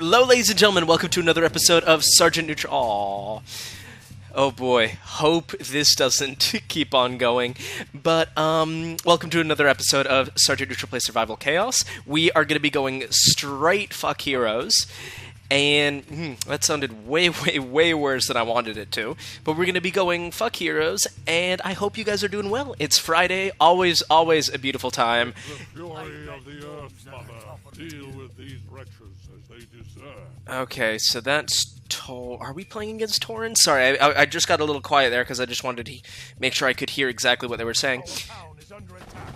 Hello, ladies and gentlemen. Welcome to another episode of Sergeant Neutral. Oh boy, hope this doesn't keep on going. But welcome to another episode of Sergeant Neutral Play Survival Chaos. We are going to be going straight fuck heroes. And that sounded way worse than I wanted it to. But we're going to be going fuck heroes, and I hope you guys are doing well. It's Friday, always a beautiful time. The fury of the earth, Mother. Deal with these wretches as they deserve. Okay, so that's Are we playing against Tauren? Sorry, I just got a little quiet there because I just wanted to make sure I could hear exactly what they were saying. Town is under attack.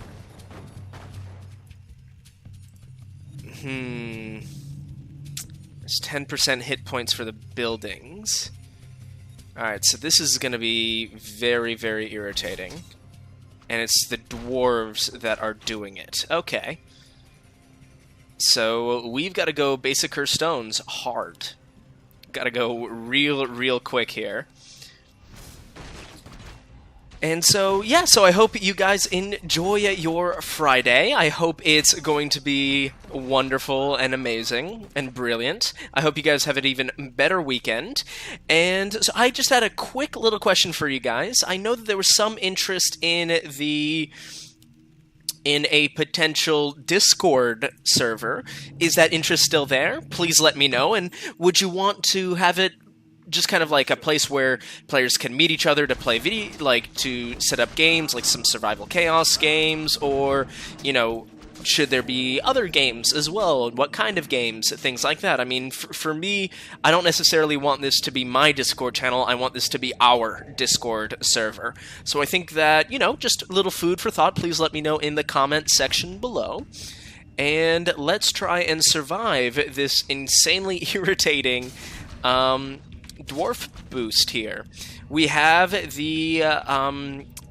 There's 10% hit points for the buildings. Alright, so this is going to be very irritating. And it's the Dwarves that are doing it. Okay. So we've got to go basic curse stones hard. Got to go real quick here. And so, yeah, so I hope you guys enjoy your Friday. I hope it's going to be wonderful and amazing and brilliant. I hope you guys have an even better weekend. And so I just had a quick little question for you guys. I know that there was some interest in a potential Discord server. Is that interest still there? Please let me know. And would you want to have it just kind of like a place where players can meet each other to play to set up games, like some survival chaos games, or, you know, should there be other games as well? What kind of games? Things like that. I mean, for me, I don't necessarily want this to be my Discord channel. I want this to be our Discord server. So I think that, you know, just a little food for thought. Please let me know in the comment section below. And let's try and survive this insanely irritating dwarf boost here. We have the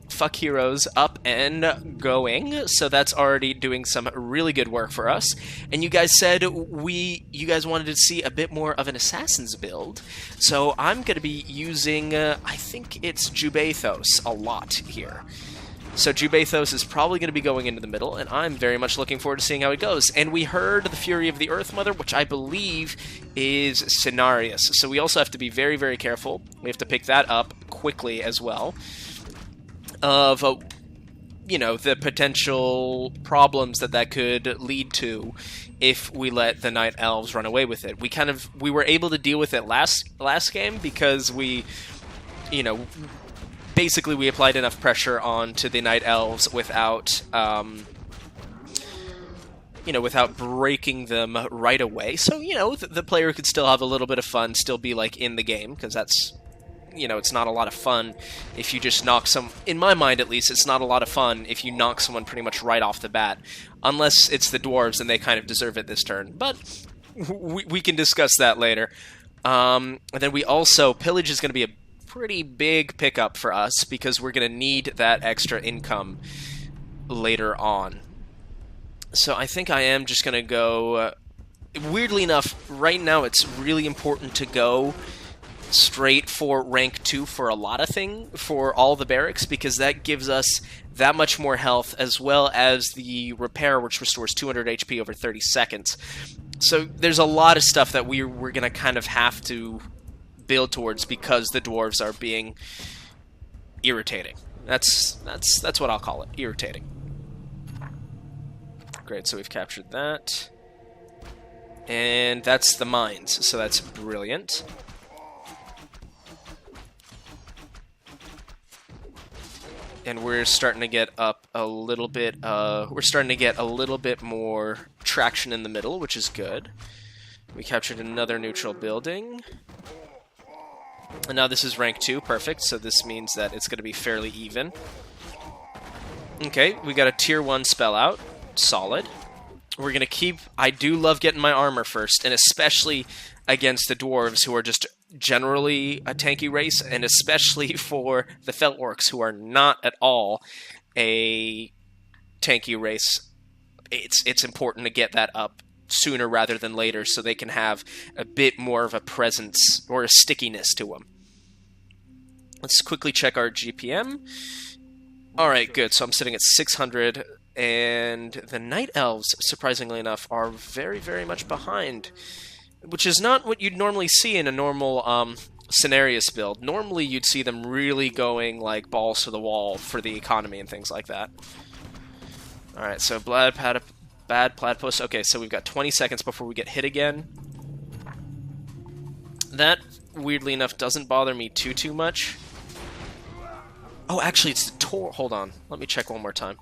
fuck heroes up and going, so that's already doing some really good work for us. And you guys said you guys wanted to see a bit more of an assassin's build, so I'm going to be using I think it's Jubathos a lot here. So Jubathos is probably going to be going into the middle, and I'm very much looking forward to seeing how it goes. And we heard the Fury of the Earth Mother, which I believe is Cenarius. So we also have to be very careful. We have to pick that up quickly as well. Of, you know, the potential problems that could lead to if we let the Night Elves run away with it. We were able to deal with it last game because we, you know, basically we applied enough pressure onto the Night Elves without, you know, without breaking them right away. So, you know, the player could still have a little bit of fun, still be, like, in the game, because that's, you know, it's not a lot of fun if you just knock in my mind at least, it's not a lot of fun if you knock someone pretty much right off the bat. Unless it's the Dwarves and they kind of deserve it this turn. But we can discuss that later. And then we also, pillage is going to be a pretty big pickup for us because we're going to need that extra income later on. So I think I am just going to go... weirdly enough, right now it's really important to go straight for rank 2 for a lot of for all the barracks, because that gives us that much more health, as well as the repair, which restores 200 HP over 30 seconds. So there's a lot of stuff that we're going to kind of have to build towards because the dwarves are being irritating. That's what I'll call it, irritating. Great, so we've captured that. And that's the mines, so that's brilliant. And we're starting to get up a little bit, we're starting to get a little bit more traction in the middle, which is good. We captured another neutral building. And now this is rank 2, perfect, so this means that it's going to be fairly even. Okay, we got a tier 1 spell out, solid. We're going to keep, I do love getting my armor first, and especially against the dwarves, who are just generally a tanky race, and especially for the Felt Orcs, who are not at all a tanky race. It's important to get that up sooner rather than later so they can have a bit more of a presence or a stickiness to them. Let's quickly check our GPM. Alright, good. So I'm sitting at 600, and the Night Elves, surprisingly enough, are very much behind which is not what you'd normally see in a normal Scenarius build. Normally, you'd see them really going like balls to the wall for the economy and things like that. All right, so bad platypus. Okay, so we've got 20 seconds before we get hit again. That, weirdly enough, doesn't bother me too much. Oh, actually, it's the Tauren. Hold on, let me check one more time.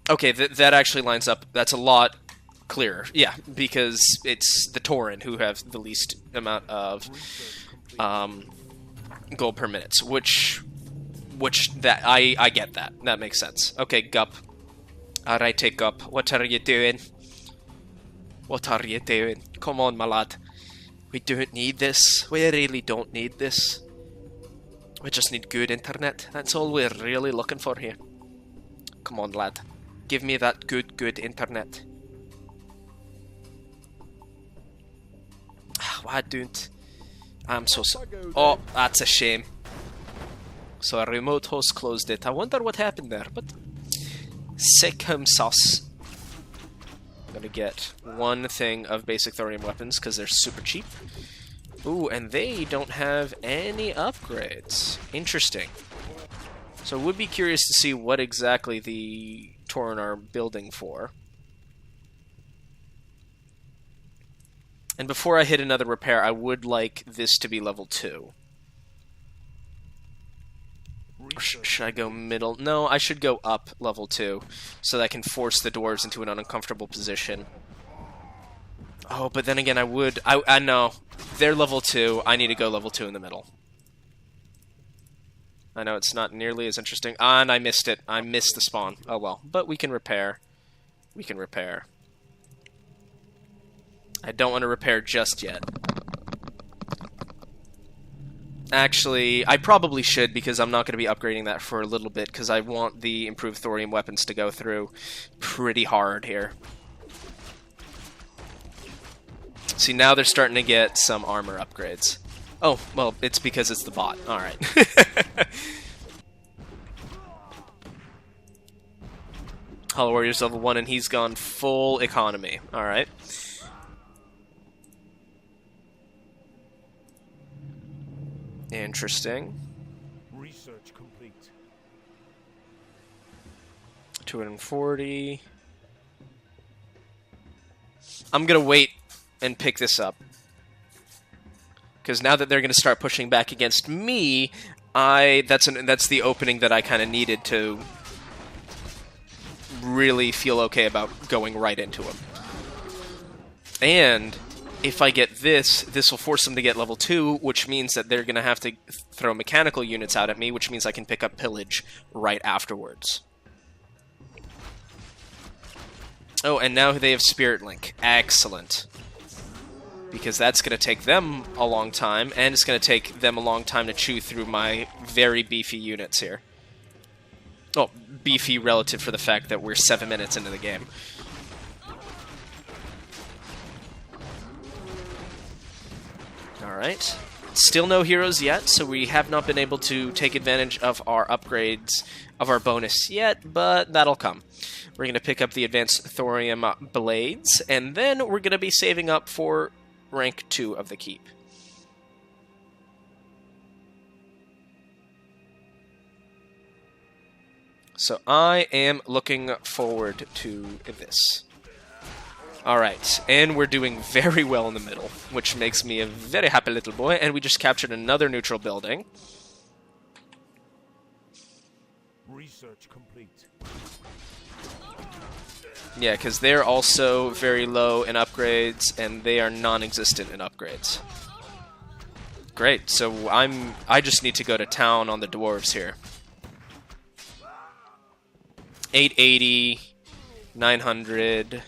Okay, that actually lines up. That's a lot clearer. Yeah, because it's the Tauren who have the least amount of gold per minute, which that I get that. That makes sense. Okay, Gup. Alright, take Gup. What are you doing? What are you doing? Come on, my lad. We don't need this. We really don't need this. We just need good internet. That's all we're really looking for here. Come on, lad. Give me that good internet. Why don't... I'm so sorry. Oh, that's a shame. So a remote host closed it. I wonder what happened there, but... Sick home sauce. I'm gonna get one thing of basic thorium weapons, because they're super cheap. Ooh, and they don't have any upgrades. Interesting. So I would be curious to see what exactly the Tauren are building for. And before I hit another repair, I would like this to be level 2. Or should I go middle? No, I should go up level 2, so that I can force the dwarves into an uncomfortable position. Oh, but then again, I know. They're level 2, I need to go level 2 in the middle. I know it's not nearly as interesting. Ah, and I missed it. I missed the spawn. Oh well, but we can repair. We can repair. I don't want to repair just yet. Actually, I probably should, because I'm not going to be upgrading that for a little bit, because I want the improved thorium weapons to go through pretty hard here. See, now they're starting to get some armor upgrades. Oh, well, it's because it's the bot. Alright. Hollow Warrior's level 1, and he's gone full economy. Alright. Interesting. Research complete. 240. I'm gonna wait and pick this up. Because now that they're gonna start pushing back against me, that's the opening that I kind of needed to really feel okay about going right into them. And if I get this will force them to get level 2, which means that they're going to have to throw mechanical units out at me, which means I can pick up pillage right afterwards. Oh, and now they have Spirit Link. Excellent. Because that's going to take them a long time, and it's going to take them a long time to chew through my very beefy units here. Oh, beefy relative for the fact that we're 7 minutes into the game. Alright. Still no heroes yet, so we have not been able to take advantage of our upgrades, of our bonus yet, but that'll come. We're going to pick up the advanced thorium blades, and then we're going to be saving up for rank 2 of the keep. So I am looking forward to this. Alright, and we're doing very well in the middle, which makes me a very happy little boy, and we just captured another neutral building. Research complete. Yeah, because they're also very low in upgrades, and they are non-existent in upgrades. Great, so I just need to go to town on the dwarves here. 880, 900...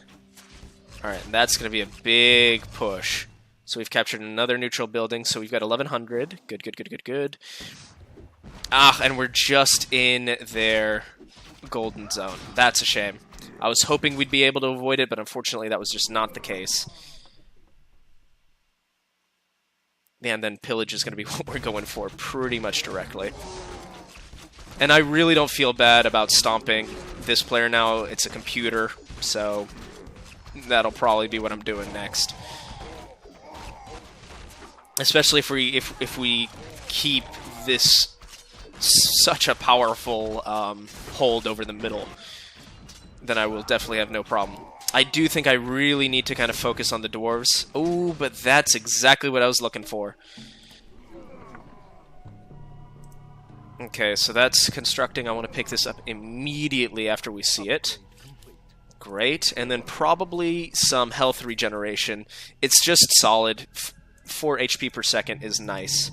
Alright, that's going to be a big push. So we've captured another neutral building, so we've got 1100. Good. Ah, and we're just in their golden zone. That's a shame. I was hoping we'd be able to avoid it, but unfortunately that was just not the case. Yeah, and then pillage is going to be what we're going for pretty much directly. And I really don't feel bad about stomping this player now. It's a computer, so... that'll probably be what I'm doing next. especially if we keep this such a powerful hold over the middle, then I will definitely have no problem. I do think I really need to kind of focus on the dwarves. Oh, but that's exactly what I was looking for. Okay, so that's constructing. I want to pick this up immediately after we see it. Great. And then probably some health regeneration. It's just solid. 4 HP per second is nice.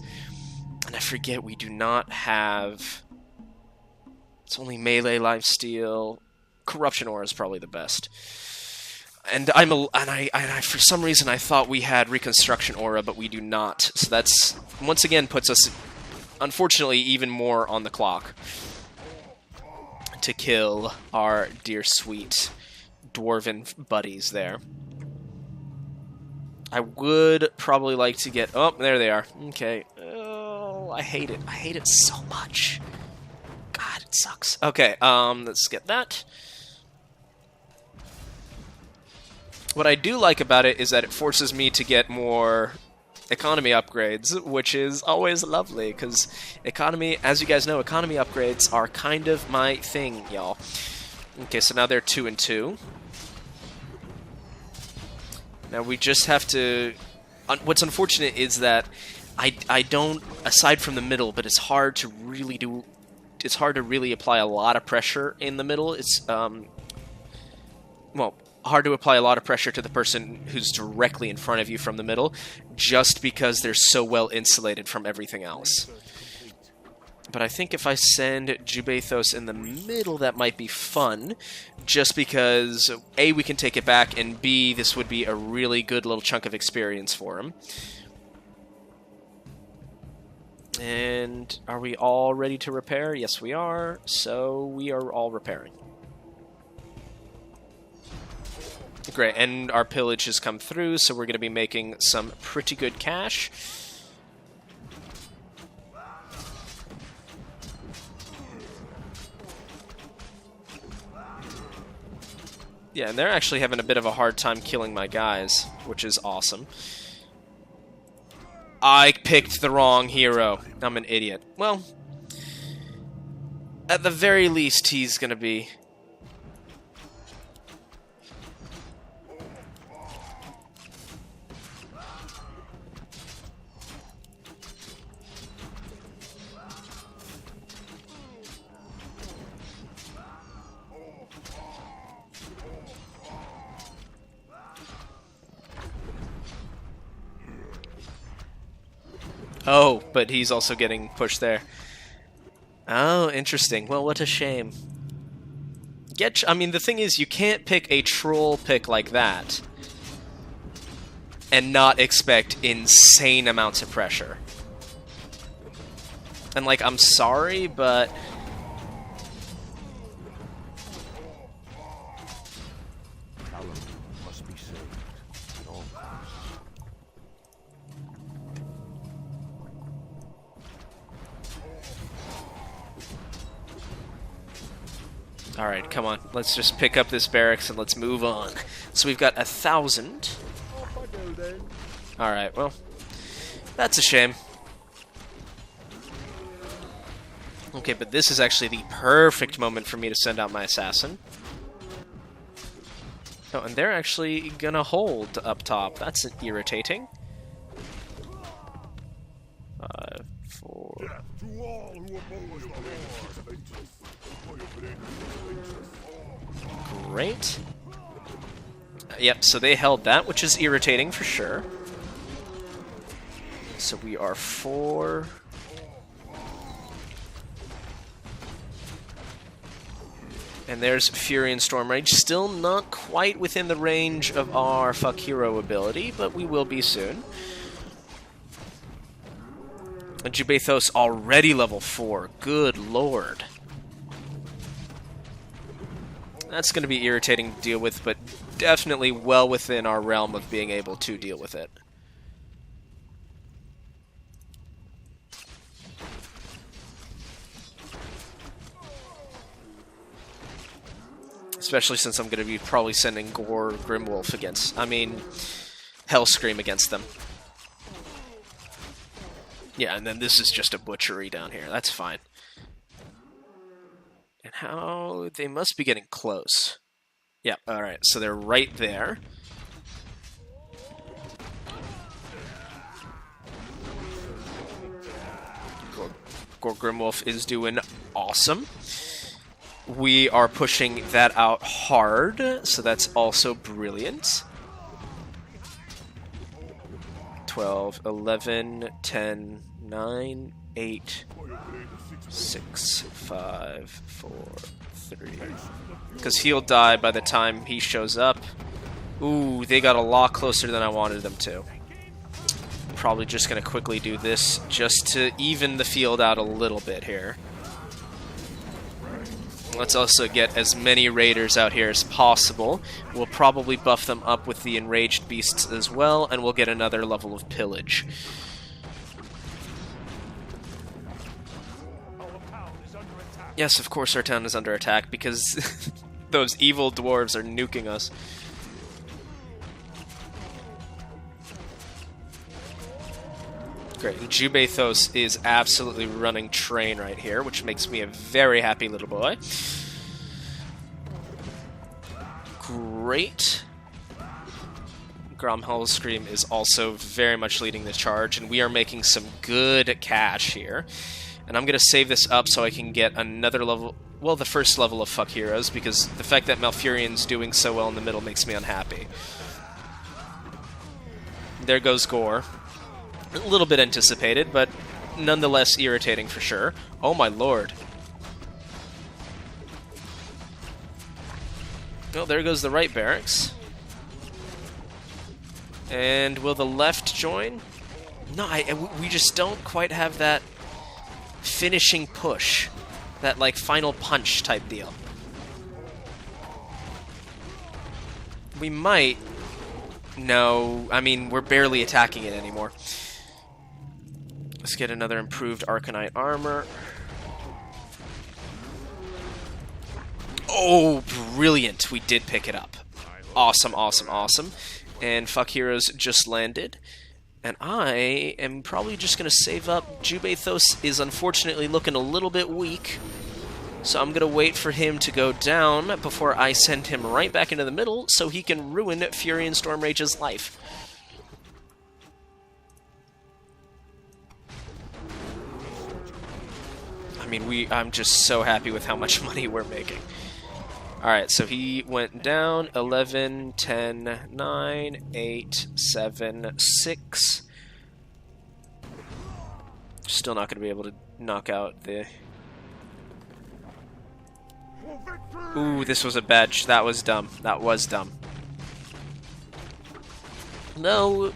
And I forget we do not have... It's only melee, lifesteal. Corruption aura is probably the best. And I for some reason I thought we had reconstruction aura, but we do not. So that's once again puts us, unfortunately, even more on the clock to kill our dear sweet dwarven buddies there. I would probably like to get... Oh, there they are. Okay. Oh, I hate it. I hate it so much. God, it sucks. Okay, let's get that. What I do like about it is that it forces me to get more economy upgrades, which is always lovely, because economy, as you guys know, economy upgrades are kind of my thing, y'all. Okay, so now they're 2 and 2. Now we just have to... What's unfortunate is that I don't, aside from the middle, but it's hard to really do... It's hard to really apply a lot of pressure in the middle. It's, well, hard to apply a lot of pressure to the person who's directly in front of you from the middle, just because they're so well insulated from everything else. But I think if I send Jubathos in the middle, that might be fun, just because, A, we can take it back, and B, this would be a really good little chunk of experience for him. And are we all ready to repair? Yes, we are. So we are all repairing. Great, and our pillage has come through, so we're going to be making some pretty good cash. Yeah, and they're actually having a bit of a hard time killing my guys, which is awesome. I picked the wrong hero. I'm an idiot. Well, at the very least, he's going to be... Oh, but he's also getting pushed there. Oh, interesting. Well, what a shame. I mean, the thing is, you can't pick a troll pick like that and not expect insane amounts of pressure. And, like, I'm sorry, but... Alright, come on. Let's just pick up this barracks and let's move on. So we've got 1,000. Alright, well, that's a shame. Okay, but this is actually the perfect moment for me to send out my assassin. Oh, and they're actually gonna hold up top. That's irritating. 5, 4... Great. Yep, so they held that, which is irritating for sure. So we are 4... And there's Fury and Storm Rage. Still not quite within the range of our Fuck Hero ability, but we will be soon. And Jubathos already level 4. Good lord. That's going to be irritating to deal with, but definitely well within our realm of being able to deal with it. Especially since I'm going to be probably sending Grimwolf against... I mean, Hellscream against them. Yeah, and then this is just a butchery down here. That's fine. And how... They must be getting close. Yeah, alright, so they're right there. Grimwolf is doing awesome. We are pushing that out hard, so that's also brilliant. 12, 11, 10, 9, 8, 6, 5, 4, 3. Because he'll die by the time he shows up. Ooh, they got a lot closer than I wanted them to. Probably just going to quickly do this just to even the field out a little bit here. Let's also get as many raiders out here as possible. We'll probably buff them up with the enraged beasts as well, and we'll get another level of pillage. Yes, of course our town is under attack because those evil dwarves are nuking us. Great, and Jubathos is absolutely running train right here, which makes me a very happy little boy. Great. Gromhell's Scream is also very much leading the charge, and we are making some good cash here. And I'm going to save this up so I can get another level, well, the first level of Fuck Heroes, because the fact that Malfurion's doing so well in the middle makes me unhappy. There goes Gore. A little bit anticipated, but nonetheless irritating for sure. Oh my lord. Well, there goes the right barracks. And will the left join? No, we just don't quite have that finishing push. That, like, final punch type deal. We might. No, I mean, we're barely attacking it anymore. Let's get another improved Arcanite armor. Oh, brilliant. We did pick it up. Awesome, awesome, awesome. And Fuck Heroes just landed. And I am probably just going to save up. Jubathos is unfortunately looking a little bit weak. So I'm going to wait for him to go down before I send him right back into the middle so he can ruin Fury and Stormrage's life. I mean, I'm just so happy with how much money we're making. Alright, so he went down. 11, 10, 9, 8, 7, 6. Still not going to be able to knock out the... Ooh, this was a bad... that was dumb. That was dumb. No...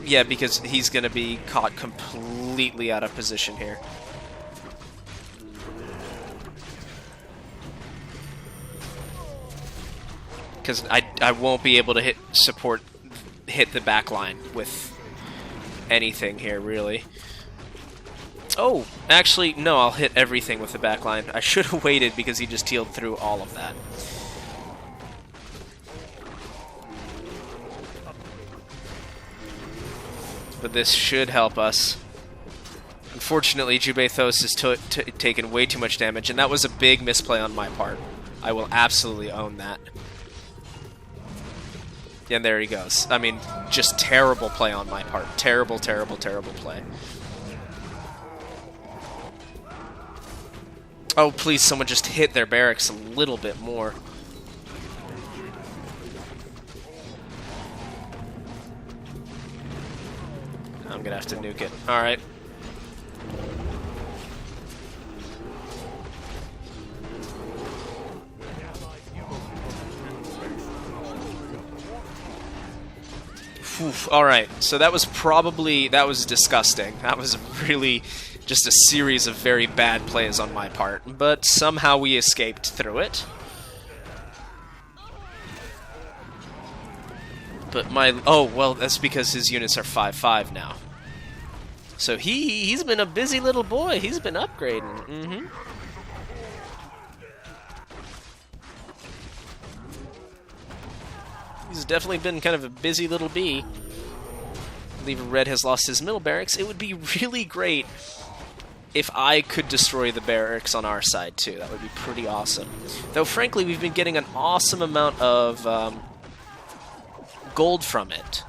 Yeah, because he's going to be caught completely out of position here. Because I won't be able to hit the back line with anything here, really. Oh, actually, no, I'll hit everything with the back line. I should have waited because he just healed through all of that. But this should help us. Unfortunately, Jubathos has taken way too much damage, and that was a big misplay on my part. I will absolutely own that. And there he goes. I mean, just terrible play on my part. Terrible, terrible, terrible play. Oh, please, someone just hit their barracks a little bit more. I'm gonna have to nuke it. Alright. Alright, so that was disgusting. That was really just a series of very bad plays on my part, but somehow we escaped through it. But oh, well, that's because his units are 5/5 now. So he's been a busy little boy. He's been upgrading. He's definitely been kind of a busy little bee. Lever Red has lost his middle barracks. It would be really great if I could destroy the barracks on our side, too. That would be pretty awesome. Though, frankly, we've been getting an awesome amount of gold from it.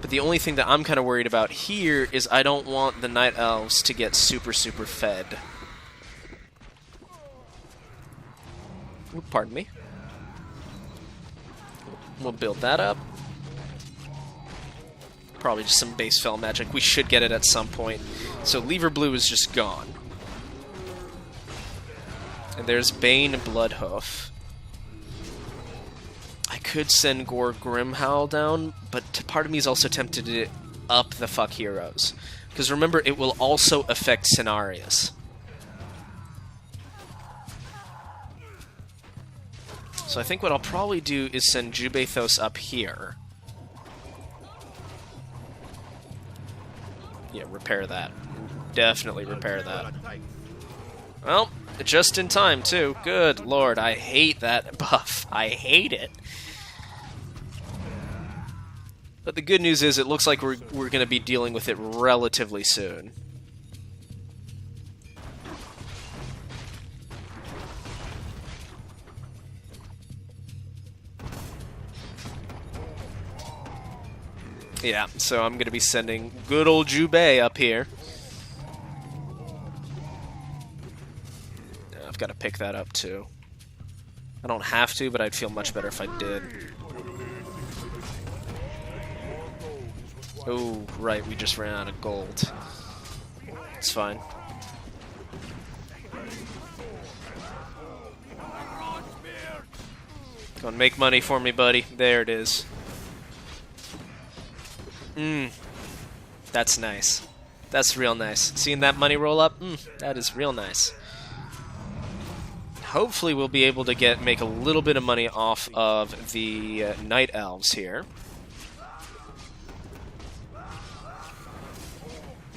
But the only thing that I'm kind of worried about here is I don't want the Night Elves to get super, super fed. Ooh, pardon me. We'll build that up. Probably just some base fell magic. We should get it at some point. So Lever Blue is just gone. And there's Bane Bloodhoof. I could send Gore Grimhowl down, but part of me is also tempted to up the fuck heroes. Because remember, it will also affect Cenarius. So I think what I'll probably do is send Jubathos up here. Yeah, repair that. Definitely repair that. Well, just in time, too. Good lord, I hate that buff. I hate it. But the good news is it looks like we're going to be dealing with it relatively soon. Yeah, so I'm going to be sending good old Jubei up here. I've got to pick that up, too. I don't have to, but I'd feel much better if I did. Oh, right, we just ran out of gold. It's fine. Go and make money for me, buddy. There it is. That's nice. That's real nice. Seeing that money roll up? That is real nice. Hopefully we'll be able to make a little bit of money off of the Night Elves here.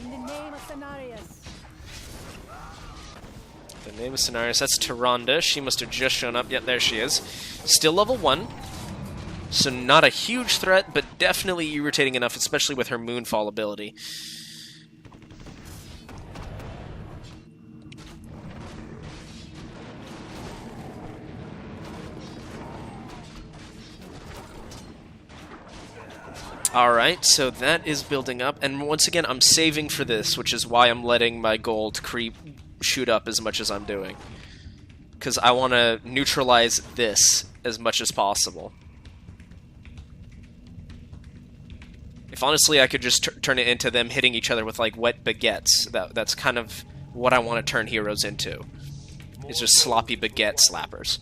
In the name of Cenarius. The name of Cenarius. That's Tyrande. She must have just shown up. Yep, there she is. Still level 1. So not a huge threat, but definitely irritating enough, especially with her Moonfall ability. Alright, so that is building up, and once again, I'm saving for this, which is why I'm letting my gold creep shoot up as much as I'm doing. Because I want to neutralize this as much as possible. If honestly I could just turn it into them hitting each other with like wet baguettes, that's kind of what I want to turn heroes into. It's just sloppy baguette slappers.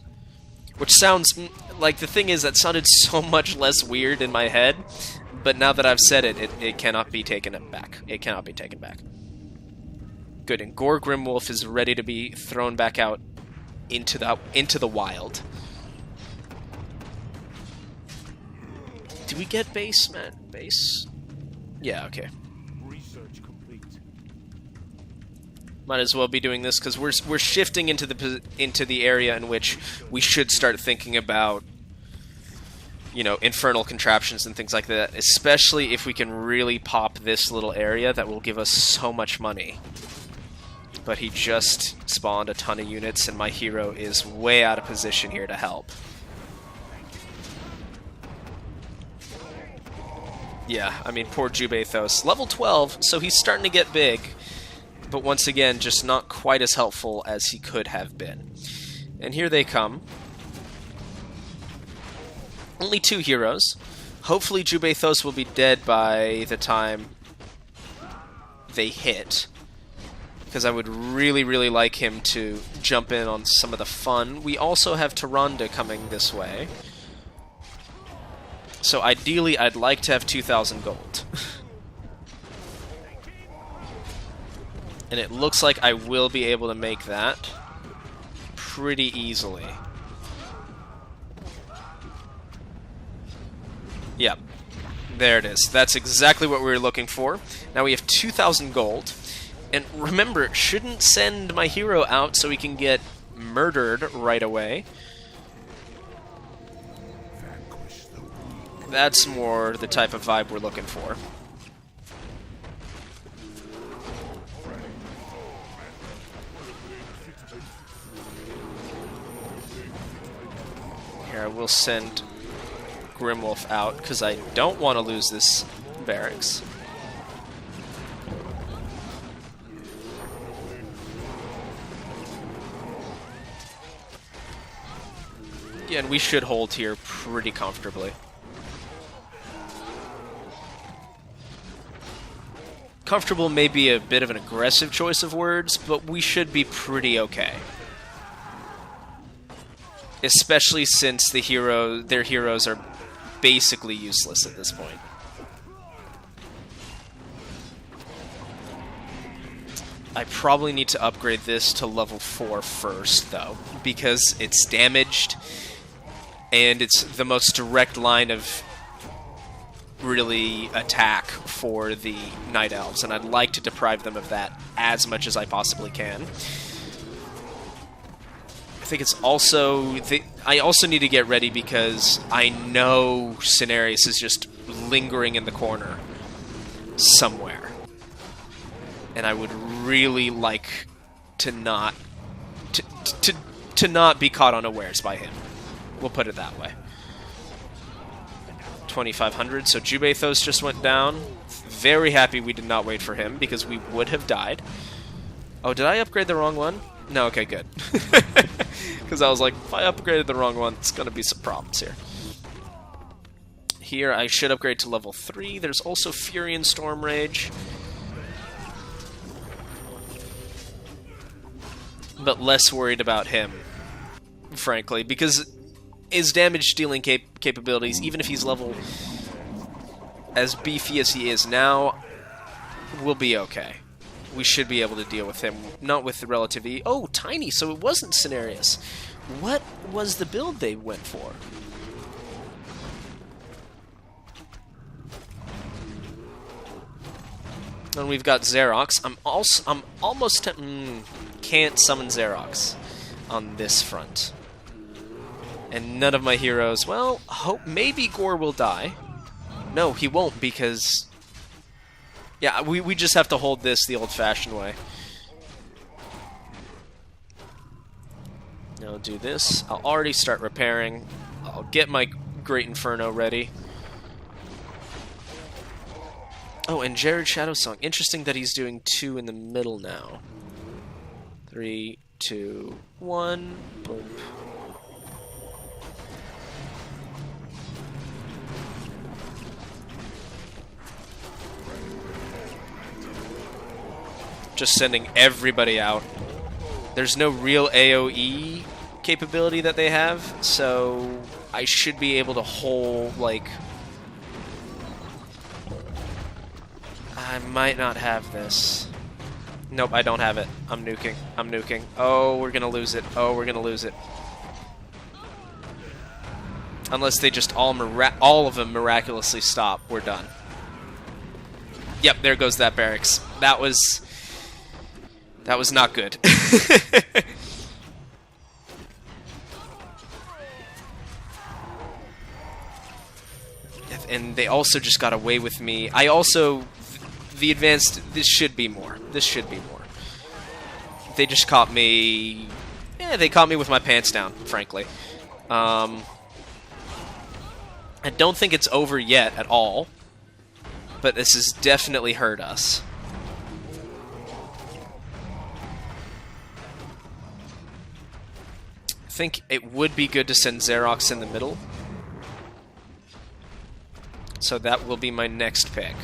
Which sounds like, the thing is, that sounded so much less weird in my head, but now that I've said it, it cannot be taken back. It cannot be taken back. Good, and Gore Grimwolf is ready to be thrown back out into the wild. Do we get base, man? Base? Yeah, okay. Research complete. Might as well be doing this because we're shifting into the area in which we should start thinking about, you know, infernal contraptions and things like that. Especially if we can really pop this little area, that will give us so much money. But he just spawned a ton of units, and my hero is way out of position here to help. Yeah, I mean, poor Jubathos. Level 12, so he's starting to get big. But once again, just not quite as helpful as he could have been. And here they come. Only 2 heroes. Hopefully Jubathos will be dead by the time they hit. Because I would really, really like him to jump in on some of the fun. We also have Tyrande coming this way. So ideally, I'd like to have 2,000 gold. And it looks like I will be able to make that pretty easily. Yep. There it is. That's exactly what we were looking for. Now we have 2,000 gold. And remember, shouldn't send my hero out so he can get murdered right away. That's more the type of vibe we're looking for. Here, I will send Grimwolf out, because I don't want to lose this barracks. Yeah, and we should hold here pretty comfortably. Comfortable may be a bit of an aggressive choice of words, but we should be pretty okay. Especially since their heroes are basically useless at this point. I probably need to upgrade this to level 4 first, though, because it's damaged, and it's the most direct line of really attack for the Night Elves, and I'd like to deprive them of that as much as I possibly can. I think it's also... I also need to get ready because I know Cenarius is just lingering in the corner somewhere. And I would really like to not... to not be caught unawares by him. We'll put it that way. 2,500, so Jubathos just went down. Very happy we did not wait for him, because we would have died. Oh, did I upgrade the wrong one? No, okay, good. Because I was like, if I upgraded the wrong one, it's going to be some problems here. Here, I should upgrade to level 3. There's also Fury and Storm Rage. But less worried about him, frankly, because his damage-dealing capabilities, even if he's level as beefy as he is now, will be okay. We should be able to deal with him, not with the relativity... Oh, tiny, so it wasn't Cenarius. What was the build they went for? And we've got Xerox. I'm almost... can't summon Xerox on this front. And none of my heroes... Well, hope maybe Gore will die. No, he won't, because... Yeah, we just have to hold this the old-fashioned way. I'll do this. I'll already start repairing. I'll get my Great Inferno ready. Oh, and Jared Shadowsong. Interesting that he's doing 2 in the middle now. 3, 2, 1. Boom. Just sending everybody out. There's no real AoE capability that they have, so I should be able to hold, like... I might not have this. Nope, I don't have it. I'm nuking. I'm nuking. Oh, we're gonna lose it. Oh, we're gonna lose it. Unless they just all of them miraculously stop, we're done. Yep, there goes that barracks. That was not good. And they also just got away with me. I also... The advanced... This should be more. This should be more. They just caught me... Yeah, they caught me with my pants down, frankly. I don't think it's over yet at all. But this has definitely hurt us. I think it would be good to send Xerox in the middle. So that will be my next pick.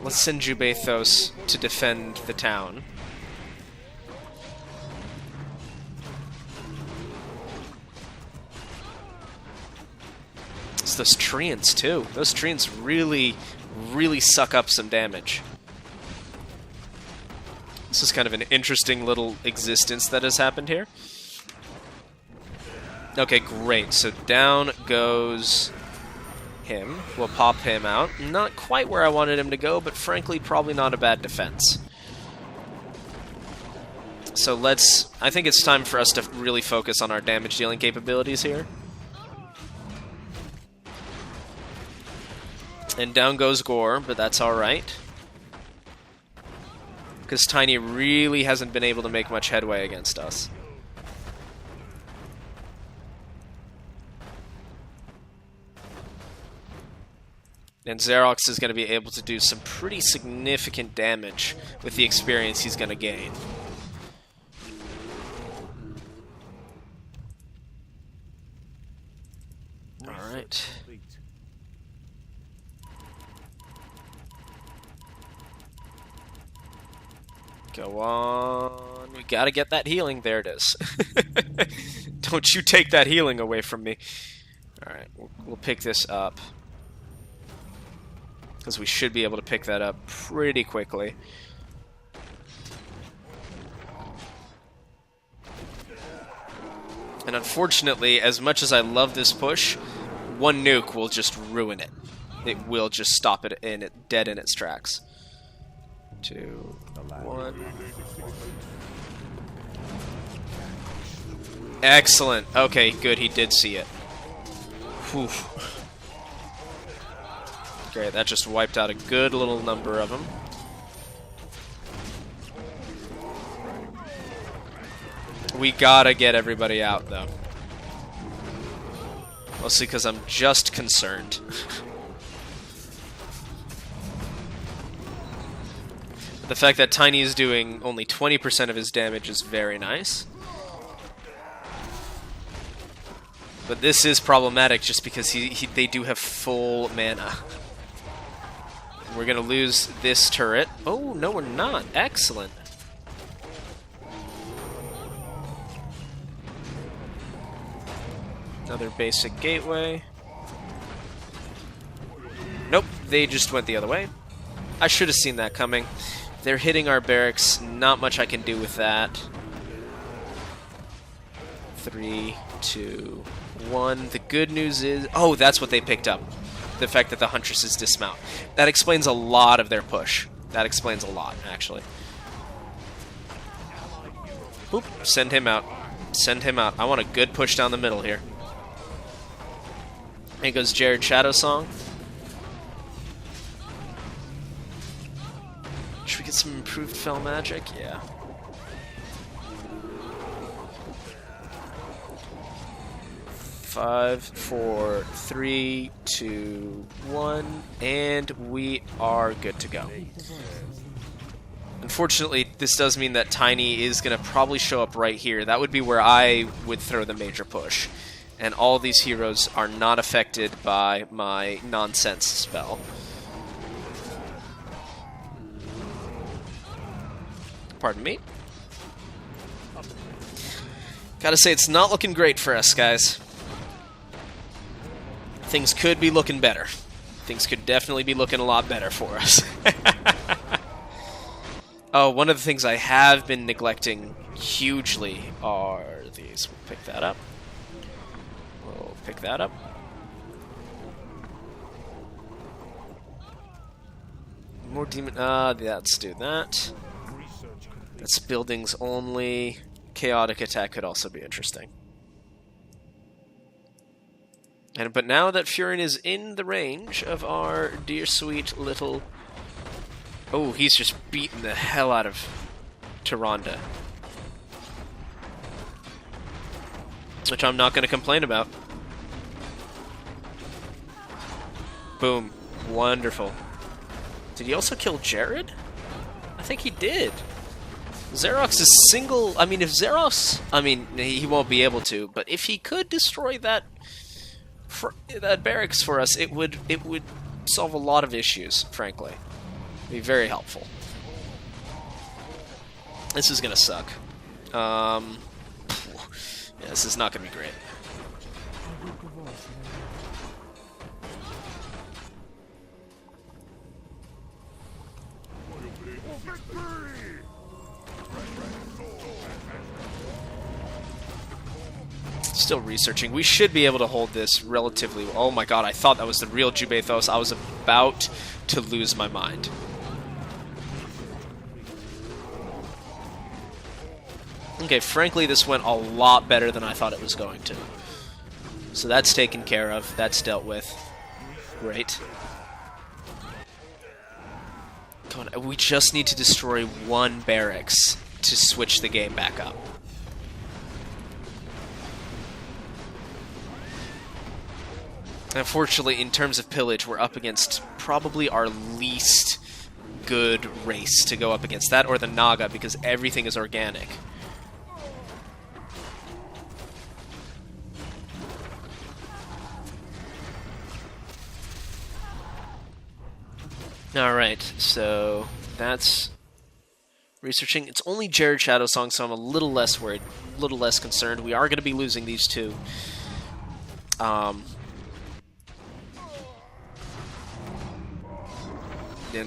Let's send Jubathos to defend the town. It's those treants, too. Those treants really, really suck up some damage. This is kind of an interesting little existence that has happened here. Okay, great. So down goes him. We'll pop him out. Not quite where I wanted him to go, but frankly, probably not a bad defense. So let's... I think it's time for us to really focus on our damage-dealing capabilities here. And down goes Gore, but that's alright. Because Tiny really hasn't been able to make much headway against us. And Xerox is going to be able to do some pretty significant damage with the experience he's going to gain. Alright. Go on. We gotta get that healing. There it is. Don't you take that healing away from me. Alright, we'll pick this up. Because we should be able to pick that up pretty quickly. And unfortunately, as much as I love this push, one nuke will just ruin it. It will just stop it dead in its tracks. 2, 1. Excellent. Okay, good. He did see it. Whew. Great, that just wiped out a good little number of them. We gotta get everybody out, though. Mostly because I'm just concerned. The fact that Tiny is doing only 20% of his damage is very nice. But this is problematic just because they do have full mana. We're going to lose this turret. Oh, no, we're not. Excellent. Another basic gateway. Nope, they just went the other way. I should have seen that coming. They're hitting our barracks. Not much I can do with that. 3, 2, 1. The good news is... Oh, that's what they picked up. The fact that the Huntresses dismount. That explains a lot of their push. That explains a lot, actually. Oop, send him out. Send him out. I want a good push down the middle here. Here goes Jared Shadowsong. Should we get some improved fell magic? Yeah. Five, 4, 3, 2, 1, and we are good to go. Unfortunately, this does mean that Tiny is going to probably show up right here. That would be where I would throw the major push. And all these heroes are not affected by my nonsense spell. Pardon me. Gotta say, it's not looking great for us, guys. Things could be looking better. Things could definitely be looking a lot better for us. Oh, one of the things I have been neglecting hugely are these. We'll pick that up. We'll pick that up. More demon... let's do that. That's buildings only. Chaotic attack could also be interesting. But now that Furin is in the range of our dear sweet little... Oh, he's just beating the hell out of Tyrande. Which I'm not going to complain about. Boom. Wonderful. Did he also kill Jared? I think he did. Xerox is single... I mean, if Xerox... I mean, he won't be able to, but if he could destroy that... that barracks for us, it would solve a lot of issues, frankly. Be very helpful. This is gonna suck. Yeah, this is not gonna be great. Still researching. We should be able to hold this relatively... Oh my god, I thought that was the real Jubathos. I was about to lose my mind. Okay, frankly, this went a lot better than I thought it was going to. So that's taken care of. That's dealt with. Great. Come on, we just need to destroy one barracks to switch the game back up. Unfortunately, in terms of pillage, we're up against probably our least good race to go up against. That or the Naga, because everything is organic. Alright, so that's researching. It's only Jared Shadowsong, so I'm a little less worried, a little less concerned. We are going to be losing these two. And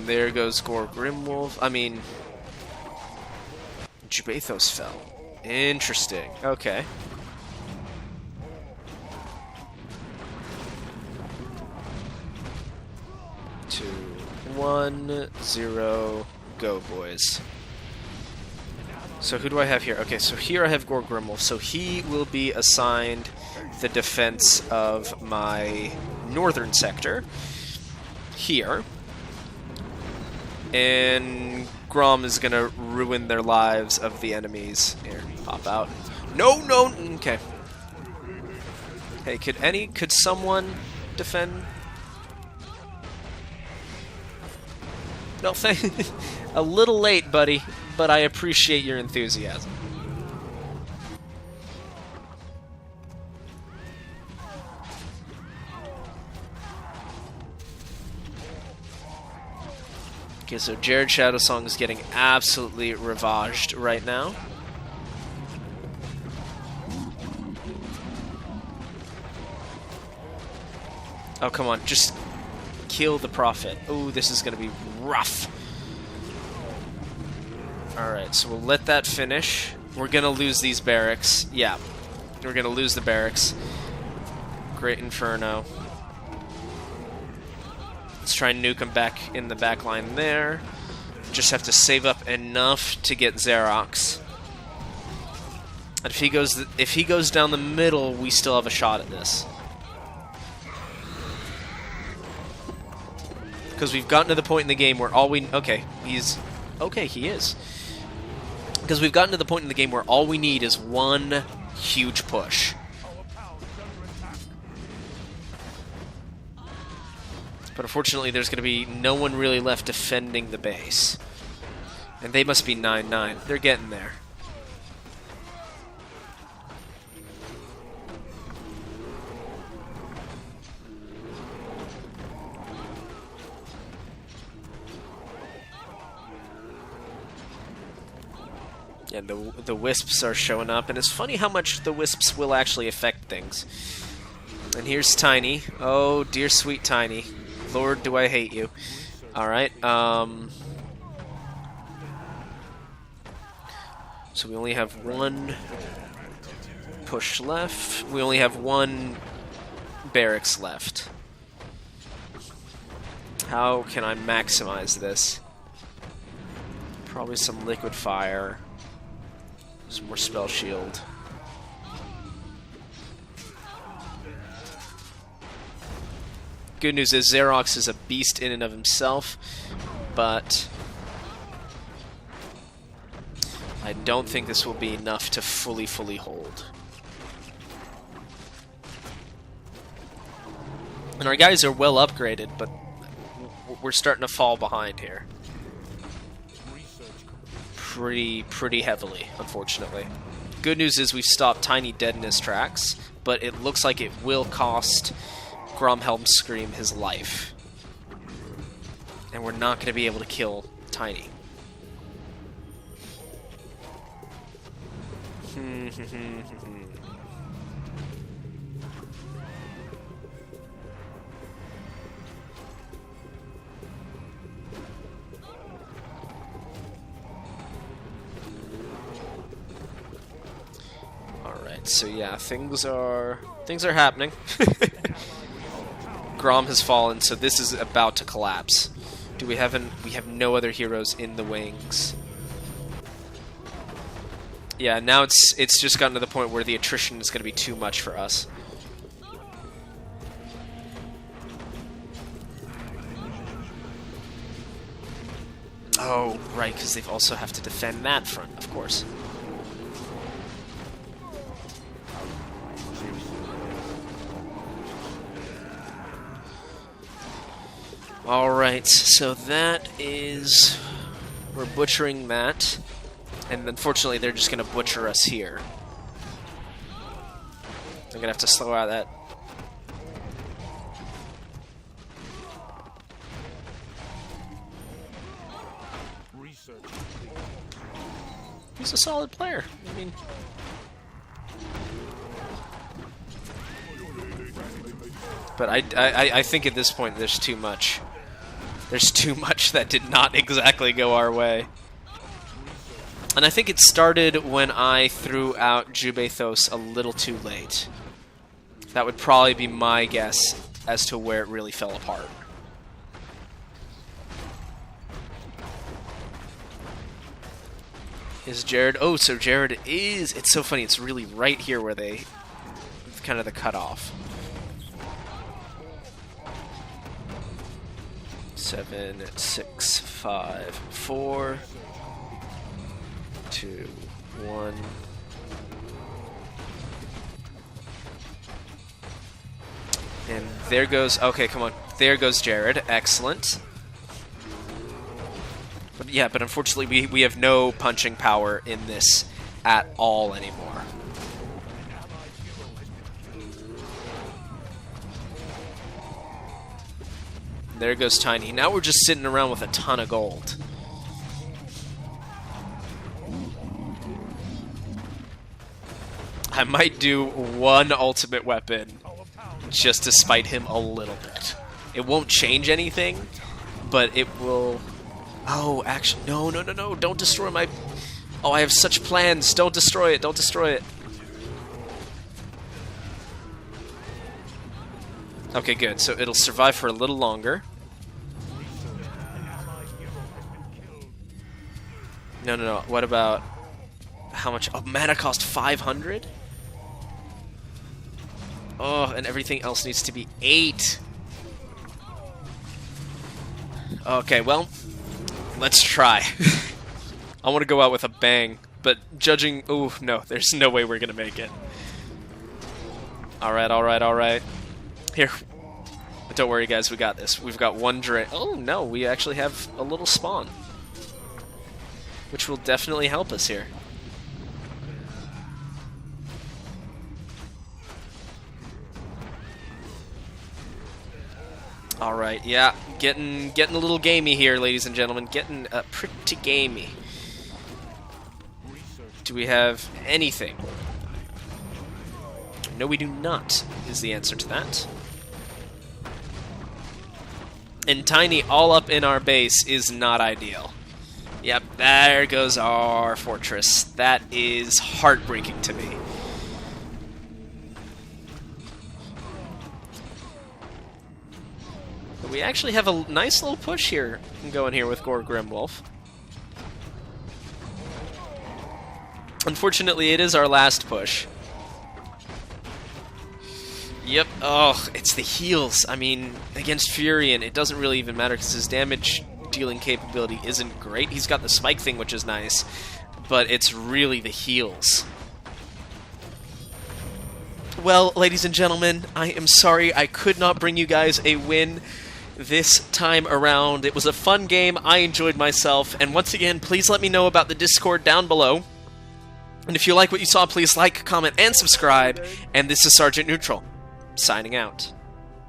there goes Gore Grimwolf. I mean, Jubathos fell. Interesting. Okay. Two, 1, 0, go, boys. So who do I have here? Okay, so here I have Gore Grimwolf. So he will be assigned the defense of my northern sector here. And Grom is gonna ruin their lives of the enemies. Here, pop out. No, no, okay. Hey, could someone defend? No, a little late, buddy, but I appreciate your enthusiasm. Okay, so Jared Shadowsong is getting absolutely ravaged right now. Oh, come on, just kill the Prophet. Oh, this is going to be rough. Alright, so we'll let that finish. We're going to lose these barracks. Yeah, we're going to lose the barracks. Great Inferno. Let's try and nuke him back in the back line there. Just have to save up enough to get Xerox. And if he goes down the middle, we still have a shot at this. Because we've gotten to the point in the game where all we... Okay, he's... Okay, he is. Because we've gotten to the point in the game where all we need is one huge push. But unfortunately, there's going to be no one really left defending the base. And they must be 9-9. They're getting there. Yeah, the wisps are showing up, and it's funny how much the wisps will actually affect things. And here's Tiny. Oh, dear sweet Tiny. Lord, do I hate you. Alright, so we only have one push left. We only have one barracks left. How can I maximize this? Probably some liquid fire. Some more spell shield. Good news is Xerox is a beast in and of himself, but I don't think this will be enough to fully hold. And our guys are well upgraded, but we're starting to fall behind here. Pretty heavily, unfortunately. Good news is we've stopped Tiny dead in his tracks, but it looks like it will cost Gromhelm Scream his life. And we're not going to be able to kill Tiny. Alright, so yeah, things are happening. Grom has fallen, so this is about to collapse. We have no other heroes in the wings. Yeah, now it's just gotten to the point where the attrition is going to be too much for us. Oh, right, because they also have to defend that front, of course. Alright, so that is... We're butchering that. And unfortunately, they're just going to butcher us here. I'm going to have to slow out that. He's a solid player. I mean... But I think at this point there's too much. There's too much that did not exactly go our way. And I think it started when I threw out Jubethos a little too late. That would probably be my guess as to where it really fell apart. Is Jared... Oh, so Jared is... It's so funny, it's really right here where they... kind of the cutoff. 7, 6, 5, 4, 2, 1. And there goes... Okay, come on. There goes Jared. Excellent. But yeah, but unfortunately we have no punching power in this at all anymore. There goes Tiny. Now we're just sitting around with a ton of gold. I might do one ultimate weapon just to spite him a little bit. It won't change anything, but it will... Oh, actually, no, no, no, no, don't destroy my... Oh, I have such plans. Don't destroy it, don't destroy it. Okay, good. So it'll survive for a little longer. No, no, no. What about... How much... Oh, mana cost 500? Oh, and everything else needs to be 8. Okay, well... Let's try. I want to go out with a bang, but judging... Ooh, no. There's no way we're going to make it. Alright, alright, alright. Here. Don't worry, guys. We got this. We've got one drain. Oh, no. We actually have a little spawn. Which will definitely help us here. Alright, yeah. Getting a little gamey here, ladies and gentlemen. Getting pretty gamey. Do we have anything? No, we do not, is the answer to that. And Tiny all up in our base is not ideal. Yep, there goes our fortress. That is heartbreaking to me. But we actually have a nice little push here going here with Gore Grimwolf. Unfortunately, it is our last push. Yep. Oh, it's the heals. I mean, against Furion, it doesn't really even matter because his damage dealing capability isn't great. He's got the spike thing, which is nice, but it's really the heals. Well, ladies and gentlemen, I am sorry I could not bring you guys a win this time around. It was a fun game. I enjoyed myself. And once again, please let me know about the Discord down below. And if you like what you saw, please like, comment, and subscribe. And this is Sergeant Neutral, signing out.